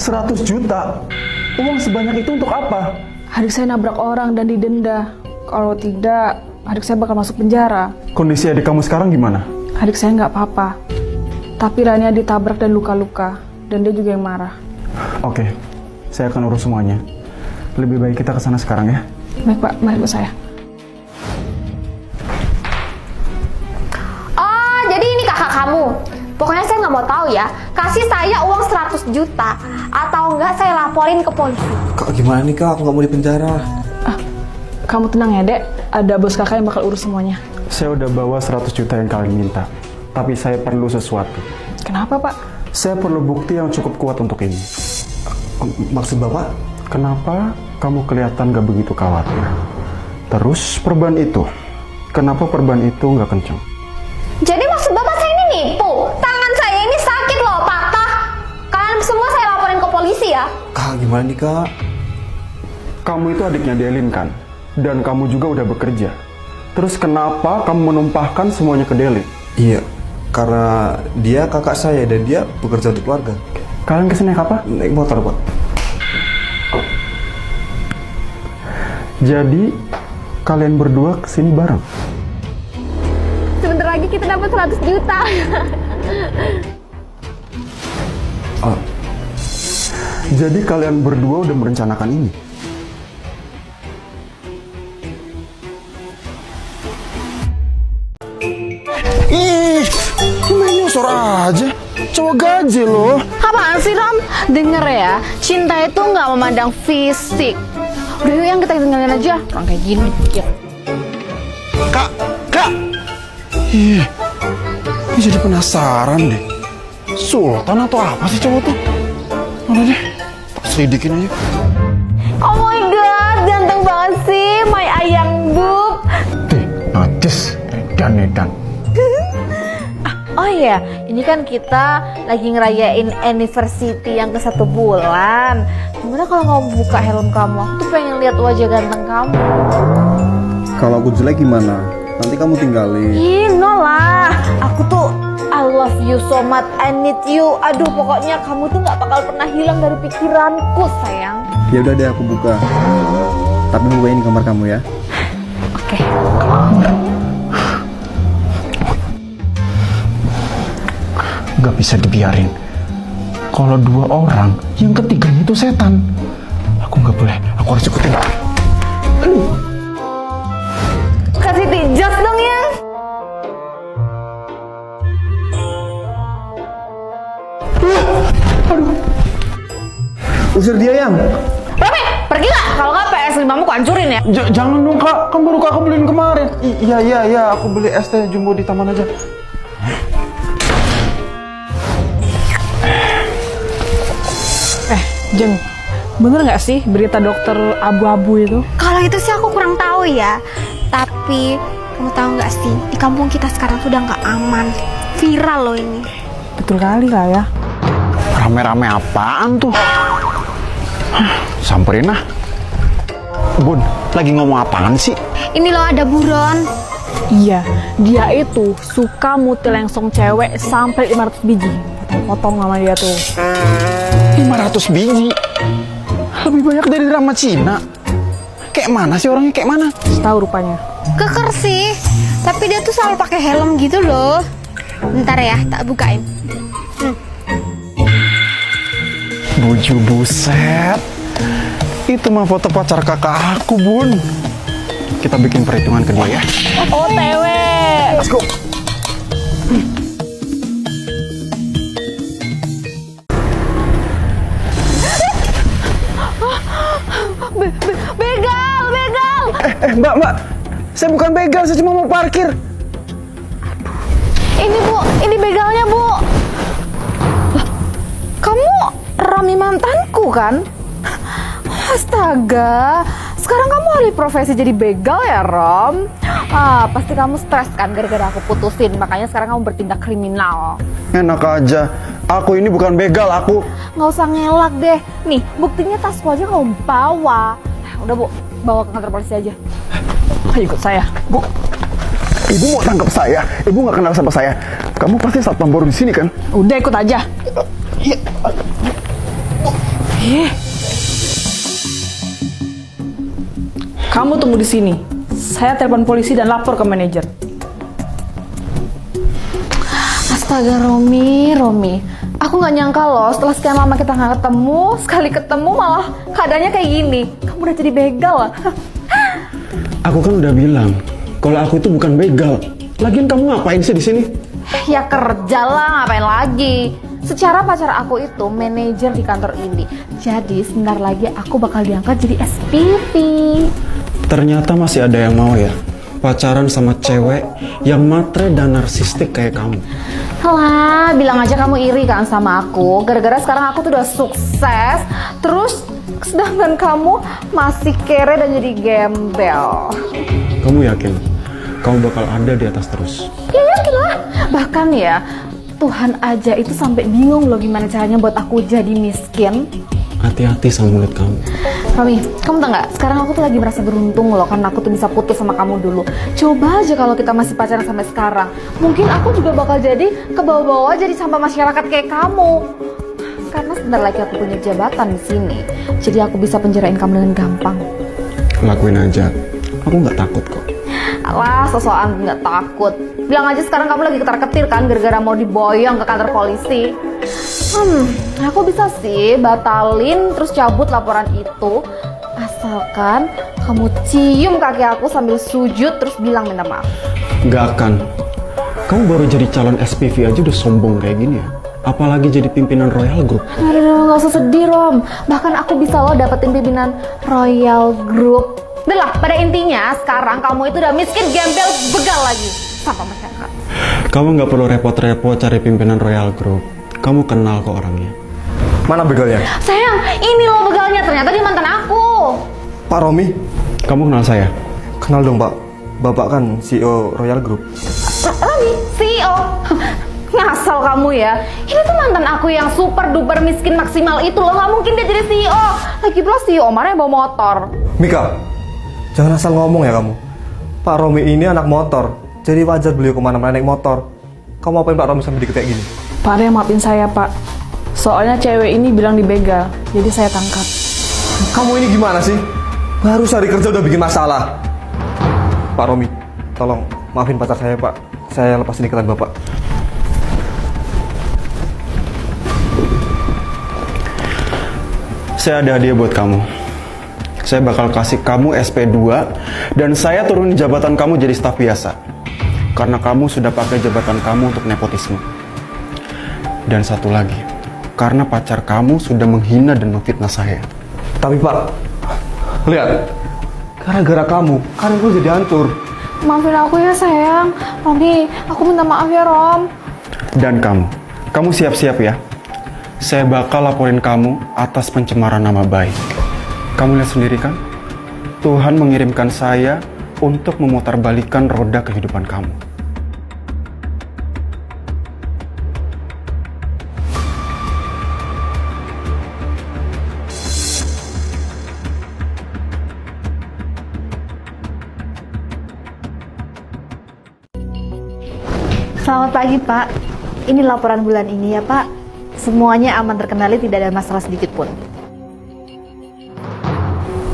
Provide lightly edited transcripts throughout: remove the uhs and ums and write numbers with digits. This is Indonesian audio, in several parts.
100 juta? Uang sebanyak itu untuk apa? Adik saya nabrak orang dan didenda. Kalau tidak, adik saya bakal masuk penjara. Kondisi adik kamu sekarang gimana? Adik saya nggak apa-apa. Tapi Rania ditabrak dan luka-luka. Dan dia juga yang marah. Oke, saya akan urus semuanya. Lebih baik kita ke sana sekarang ya. Baik Pak, mari ikut saya. Oh, jadi ini kakak kamu. Pokoknya saya nggak mau tahu ya. Kasih saya uang 100 juta. Atau enggak saya laporin ke polisi. Kak, gimana nih kak? Aku nggak mau di penjara. Kamu tenang ya dek. Ada bos kakak yang bakal urus semuanya. Saya udah bawa 100 juta yang kalian minta. Tapi saya perlu sesuatu. Kenapa Pak? Saya perlu bukti yang cukup kuat untuk ini. Maksud bapak? Kenapa kamu kelihatan gak begitu khawatir? Terus perban itu, kenapa perban itu gak kenceng? Jadi maksud bapak saya ini nipu? Tangan saya ini sakit loh, patah. Kalian semua saya laporin ke polisi ya. Kak, gimana nih kak? Kamu itu adiknya Delin kan? Dan kamu juga udah bekerja. Terus kenapa kamu menumpahkan semuanya ke Delin? Iya, karena dia kakak saya dan dia bekerja untuk keluarga. Kalian kesini naik apa? Naik motor pak. Jadi kalian berdua kesini bareng? Sebentar lagi kita dapat 100 juta. Oh, Jadi kalian berdua udah merencanakan ini? Ih, main nyosor aja. Cowok gaji loh. Apaan sih Ram? Denger ya, cinta itu nggak memandang fisik. Udah yuk yang kita tinggalin aja. Orang kayak gini pikir. Kak. Ih, ini jadi penasaran deh. Sultan atau apa sih cowok tuh? Udah deh, tak selidikin aja. Oh my god, ganteng banget sih, my ayang bub. Najis, edan. Oh iya, ini kan kita lagi ngerayain anniversary yang ke 1 bulan. Gimana kalau kamu buka helm kamu? Aku tuh pengen lihat wajah ganteng kamu. kalau aku jelek gimana? Nanti kamu tinggalin. Ih, no lah. Aku tuh I love you so much, I need you. Aduh, pokoknya kamu tuh nggak bakal pernah hilang dari pikiranku, sayang. Ya udah deh aku buka. Tapi bukain di kamar kamu ya. Oke. Gak bisa dibiarin. Kalau 2 orang, yang ketiganya itu setan. Aku gak boleh, aku harus ikutin. Kasih tijas dong ya. Usir dia yang. Rame, pergi nggak? Kalau nggak PS5 mu ku hancurin ya. Jangan dong kak, kan baru kakak beliin kemarin. Iya, aku beli es teh jumbo di taman aja. Jeng, bener nggak sih berita dokter abu-abu itu? Kalau itu sih aku kurang tahu ya. Tapi kamu tahu nggak sih, di kampung kita sekarang sudah nggak aman. Viral loh ini. Betul kali lah ya. Rame-rame apaan tuh? Samperin ah. Bun, lagi ngomong apaan sih? Ini loh ada buron. Iya, dia itu suka mutilengsong cewek sampai 500 biji. Potong sama dia tuh. 500 biji? Lebih banyak dari drama Cina. Kayak mana sih orangnya, kayak mana? Tahu rupanya. Keker sih. Tapi dia tuh selalu pakai helm gitu loh. Bentar ya, tak bukain. Buju buset. Itu mah foto pacar kakak aku, Bun. Kita bikin perhitungan kedua ya. OTW. Let's go. Begal. Mbak. Saya bukan begal, saya cuma mau parkir. Ini Bu, ini begalnya Bu. Lah, kamu Rami mantanku kan? Astaga, sekarang kamu alih profesi jadi begal ya Rom? Pasti kamu stres kan gara-gara aku putusin, makanya sekarang kamu bertindak kriminal. Enak aja. Aku ini bukan begal, aku. Nggak usah ngelak deh. Nih, buktinya tasku aja kamu bawa. Udah Bu, bawa ke kantor polisi aja. Ayo ikut saya. Bu, ibu mau tangkap saya? Ibu nggak kenal sama saya. Kamu pasti satpam baru di sini kan? Udah ikut aja. Iya. Kamu tunggu di sini. Saya telepon polisi dan lapor ke manajer. Astaga Romi. Aku nggak nyangka loh setelah sekian lama kita nggak ketemu, sekali ketemu malah keadaannya kayak gini. Kamu udah jadi begal. Aku kan udah bilang kalau aku itu bukan begal. Lagian kamu ngapain sih di sini? Ya kerja lah, ngapain lagi? Secara pacar aku itu manajer di kantor ini. Jadi sebentar lagi aku bakal diangkat jadi SPV. Ternyata masih ada yang mau ya pacaran sama cewek yang matre dan narsistik kayak kamu. Lah, bilang aja kamu iri kan sama aku. Gara-gara sekarang aku tuh udah sukses. Terus sedangkan kamu masih kere dan jadi gembel. Kamu yakin kamu bakal ada di atas terus? Ya yakin lah. Bahkan ya, Tuhan aja itu sampai bingung loh gimana caranya buat aku jadi miskin. Hati-hati sama mulut kamu. Romi, kamu tau gak? Sekarang aku tuh lagi merasa beruntung loh karena aku tuh bisa putus sama kamu dulu. Coba aja kalau kita masih pacaran sampai sekarang. Mungkin aku juga bakal jadi ke bawah-bawah jadi sampah masyarakat kayak kamu. Karena sebentar lagi aku punya jabatan di sini. Jadi aku bisa penjarain kamu dengan gampang. Lakuin aja. Aku nggak takut kok. Alah, sosokan nggak takut. Bilang aja sekarang kamu lagi ketar-ketir kan gara-gara mau diboyong ke kantor polisi. Aku bisa sih batalin terus cabut laporan itu asalkan kamu cium kaki aku sambil sujud terus bilang minta maaf. Nggak akan. Kamu baru jadi calon SPV aja udah sombong kayak gini ya? Apalagi jadi pimpinan Royal Group. Aduh, nggak usah sedih Rom. Bahkan aku bisa loh dapetin pimpinan Royal Group. Udah lah, pada intinya sekarang kamu itu udah miskin, gembel, begal lagi sama masyarakat. Kamu nggak perlu repot-repot cari pimpinan Royal Group. Kamu kenal kok orangnya. Mana begalnya? Sayang, ini loh begalnya, ternyata dia mantan aku. Pak Romi. Kamu kenal saya? Kenal dong Pak. Bapak kan CEO Royal Group. Romi, CEO. Ngasal kamu ya. Ini tuh mantan aku yang super duper miskin maksimal itu loh. Nggak mungkin dia jadi CEO. Lagi pula CEO mana yang bawa motor. Mika, jangan asal ngomong ya kamu. Pak Romi ini anak motor. Jadi wajar beliau kemana-mana naik motor. Kamu apain Pak Romi sampai diketek gini? Pak Ade maafin saya, Pak. Soalnya cewek ini bilang dibegal, jadi saya tangkap. Kamu ini gimana sih? Baru sehari kerja udah bikin masalah. Pak Romi, tolong maafin pacar saya Pak. Saya lepasin ikatan Bapak. Saya ada hadiah buat kamu. Saya bakal kasih kamu SP2 dan saya turunin jabatan kamu jadi staf biasa. Karena kamu sudah pakai jabatan kamu untuk nepotisme. Dan satu lagi, karena pacar kamu sudah menghina dan memfitnah saya. Tapi Pak, lihat, gara-gara kamu, karir gue jadi hancur. Maafin aku ya sayang. Romi, aku minta maaf ya Rom. Dan kamu siap-siap ya. Saya bakal laporin kamu atas pencemaran nama baik. Kamu lihat sendiri kan? Tuhan mengirimkan saya untuk memutarbalikkan roda kehidupan kamu. Selamat pagi Pak. Ini laporan bulan ini ya Pak. Semuanya aman terkendali, tidak ada masalah sedikit pun.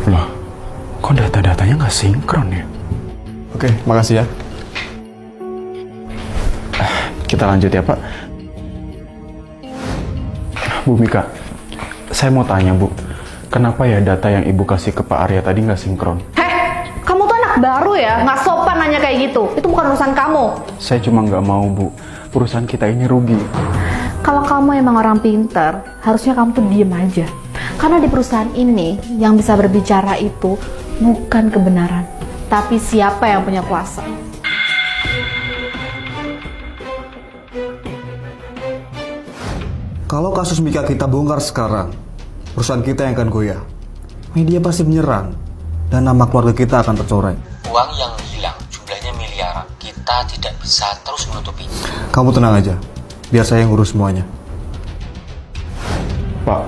Loh, kok data-datanya nggak sinkron ya? Oke, makasih ya. Kita lanjut ya Pak. Bu Mika, saya mau tanya Bu, kenapa ya data yang Ibu kasih ke Pak Arya tadi nggak sinkron? Kamu tuh anak baru ya, nggak sopan nanya kayak gitu. Itu bukan urusan kamu. Saya cuma nggak mau Bu, perusahaan kita ini rugi. Kalau kamu emang orang pinter, harusnya kamu tuh diem aja. Karena di perusahaan ini, yang bisa berbicara itu bukan kebenaran, tapi siapa yang punya kuasa. Kalau kasus Mika kita bongkar sekarang, perusahaan kita yang akan goyah. Media pasti menyerang, dan nama keluarga kita akan tercoreng. Uang yang hilang jumlahnya miliaran. Kita tidak bisa terus menutupinya. Kamu tenang aja, biar saya yang ngurus semuanya. Pak,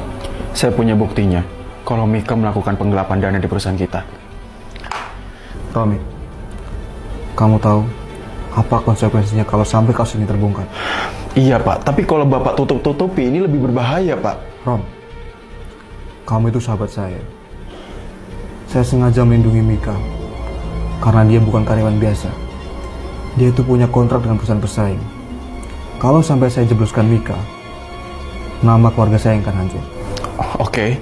saya punya buktinya kalau Mika melakukan penggelapan dana di perusahaan kita. Romi, kamu tahu apa konsekuensinya kalau sampai kasus ini terbongkar? Iya Pak, tapi kalau Bapak tutup-tutupi ini lebih berbahaya Pak. Rom, kamu itu sahabat saya. Saya sengaja melindungi Mika karena dia bukan karyawan biasa. Dia itu punya kontrak dengan perusahaan bersaing. Kalau sampai saya jebloskan Mika, nama keluarga saya yang akan hancur. Oke.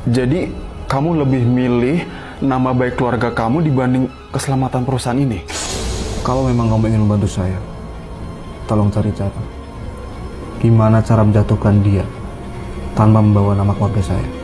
Jadi kamu lebih milih nama baik keluarga kamu dibanding keselamatan perusahaan ini? Kalau memang kamu ingin membantu saya, tolong cari cara. Gimana cara menjatuhkan dia tanpa membawa nama keluarga saya?